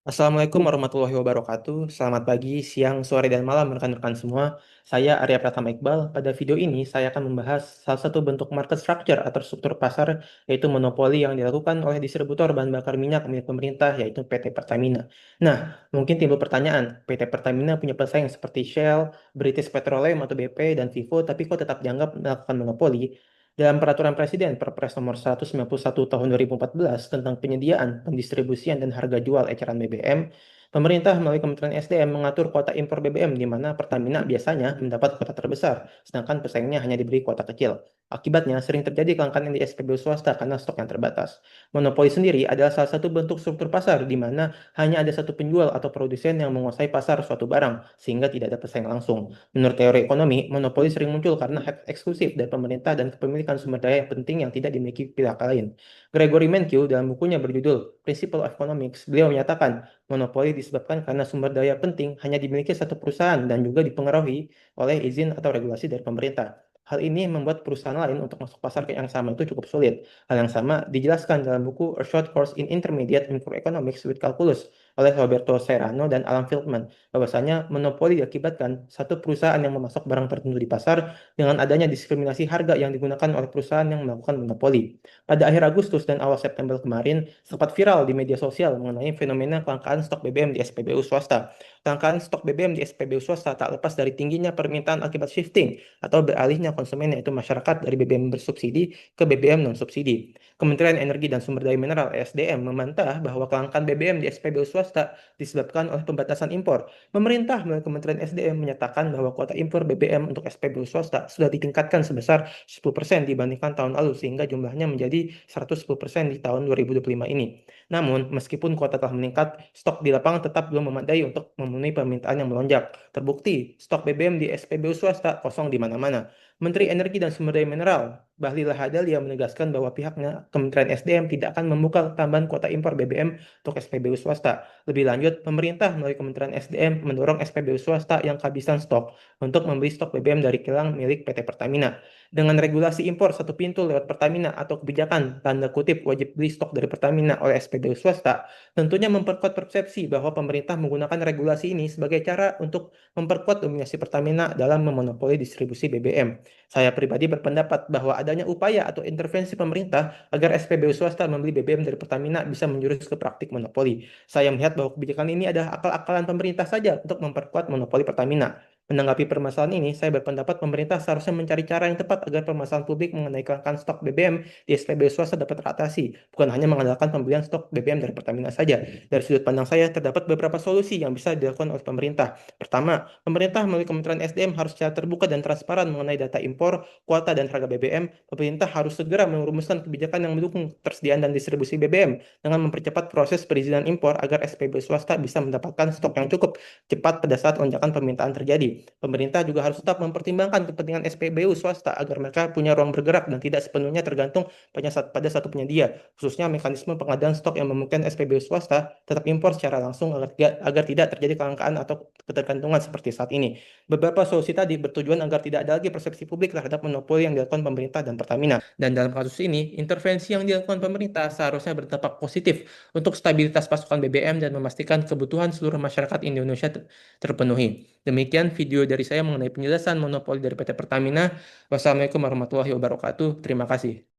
Assalamualaikum warahmatullahi wabarakatuh. Selamat pagi, siang, sore, dan malam rekan-rekan semua. Saya Arya Pratama Iqbal. Pada video ini, saya akan membahas salah satu bentuk market structure atau struktur pasar, yaitu monopoli yang dilakukan oleh distributor bahan bakar minyak milik pemerintah, yaitu PT Pertamina. Nah, mungkin timbul pertanyaan, PT Pertamina punya pesaing seperti Shell, British Petroleum atau BP, dan Vivo, tapi kok tetap dianggap melakukan monopoli? Dalam Peraturan Presiden Perpres Nomor 191 Tahun 2014 tentang penyediaan, pendistribusian, dan harga jual eceran BBM, pemerintah melalui Kementerian SDM mengatur kuota impor BBM di mana Pertamina biasanya mendapat kuota terbesar, sedangkan pesaingnya hanya diberi kuota kecil. Akibatnya, sering terjadi kelangkaan di SPBU swasta karena stok yang terbatas. Monopoli sendiri adalah salah satu bentuk struktur pasar di mana hanya ada satu penjual atau produsen yang menguasai pasar suatu barang, sehingga tidak ada pesaing langsung. Menurut teori ekonomi, monopoli sering muncul karena hak eksklusif dari pemerintah dan kepemilikan sumber daya yang penting yang tidak dimiliki pihak lain. Gregory Mankiw dalam bukunya berjudul Principle of Economics, beliau menyatakan monopoli disebabkan karena sumber daya penting hanya dimiliki satu perusahaan dan juga dipengaruhi oleh izin atau regulasi dari pemerintah. Hal ini membuat perusahaan lain untuk masuk pasar yang sama itu cukup sulit. Hal yang sama dijelaskan dalam buku A Short Course in Intermediate Microeconomics with Calculus oleh Roberto Serrano dan Alan Feldman, bahwasanya monopoli diakibatkan satu perusahaan yang memasok barang tertentu di pasar dengan adanya diskriminasi harga yang digunakan oleh perusahaan yang melakukan monopoli. Pada akhir Agustus dan awal September kemarin, sempat viral di media sosial mengenai fenomena kelangkaan stok BBM di SPBU swasta. Kelangkaan stok BBM di SPBU swasta tak lepas dari tingginya permintaan akibat shifting atau beralihnya konsumen yaitu masyarakat dari BBM bersubsidi ke BBM non-subsidi. Kementerian Energi dan Sumber Daya Mineral (ESDM) membantah bahwa kelangkaan BBM di SPBU swasta disebabkan oleh pembatasan impor. Pemerintah melalui Kementerian SDM menyatakan bahwa kuota impor BBM untuk SPBU swasta sudah ditingkatkan sebesar 10% dibandingkan tahun lalu sehingga jumlahnya menjadi 110% di tahun 2025 ini. Namun, meskipun kuota telah meningkat, stok di lapangan tetap belum memadai untuk memenuhi permintaan yang melonjak. Terbukti, stok BBM di SPBU swasta kosong di mana-mana. Menteri Energi dan Sumber Daya Mineral, Bahlil Lahadalia menegaskan bahwa pihaknya Kementerian SDM tidak akan membuka tambahan kuota impor BBM untuk SPBU swasta. Lebih lanjut, pemerintah melalui Kementerian SDM mendorong SPBU swasta yang kehabisan stok untuk membeli stok BBM dari kilang milik PT Pertamina. Dengan regulasi impor satu pintu lewat Pertamina atau kebijakan tanda kutip wajib beli stok dari Pertamina oleh SPBU swasta, tentunya memperkuat persepsi bahwa pemerintah menggunakan regulasi ini sebagai cara untuk memperkuat dominasi Pertamina dalam memonopoli distribusi BBM. Saya pribadi berpendapat bahwa adanya upaya atau intervensi pemerintah agar SPBU swasta membeli BBM dari Pertamina bisa menjurus ke praktik monopoli. Saya melihat bahwa kebijakan ini adalah akal-akalan pemerintah saja untuk memperkuat monopoli Pertamina. Menanggapi permasalahan ini, saya berpendapat pemerintah seharusnya mencari cara yang tepat agar permasalahan publik mengenai kelangkaan stok BBM di SPBU swasta dapat teratasi, bukan hanya mengandalkan pembelian stok BBM dari Pertamina saja. Dari sudut pandang saya, terdapat beberapa solusi yang bisa dilakukan oleh pemerintah. Pertama, pemerintah melalui Kementerian SDM harus secara terbuka dan transparan mengenai data impor, kuota, dan harga BBM. Pemerintah harus segera merumuskan kebijakan yang mendukung persediaan dan distribusi BBM dengan mempercepat proses perizinan impor agar SPBU swasta bisa mendapatkan stok yang cukup cepat pada saat lonjakan permintaan terjadi. Pemerintah juga harus tetap mempertimbangkan kepentingan SPBU swasta agar mereka punya ruang bergerak dan tidak sepenuhnya tergantung pada satu penyedia, khususnya mekanisme pengadaan stok yang memungkinkan SPBU swasta tetap impor secara langsung agar tidak terjadi kelangkaan atau ketergantungan seperti saat ini. Beberapa solusi tadi bertujuan agar tidak ada lagi persepsi publik terhadap monopoli yang dilakukan pemerintah dan Pertamina. Dan dalam kasus ini, intervensi yang dilakukan pemerintah seharusnya berdampak positif untuk stabilitas pasokan BBM dan memastikan kebutuhan seluruh masyarakat Indonesia terpenuhi. Demikian video dari saya mengenai penjelasan monopoli dari PT Pertamina. Wassalamualaikum warahmatullahi wabarakatuh. Terima kasih.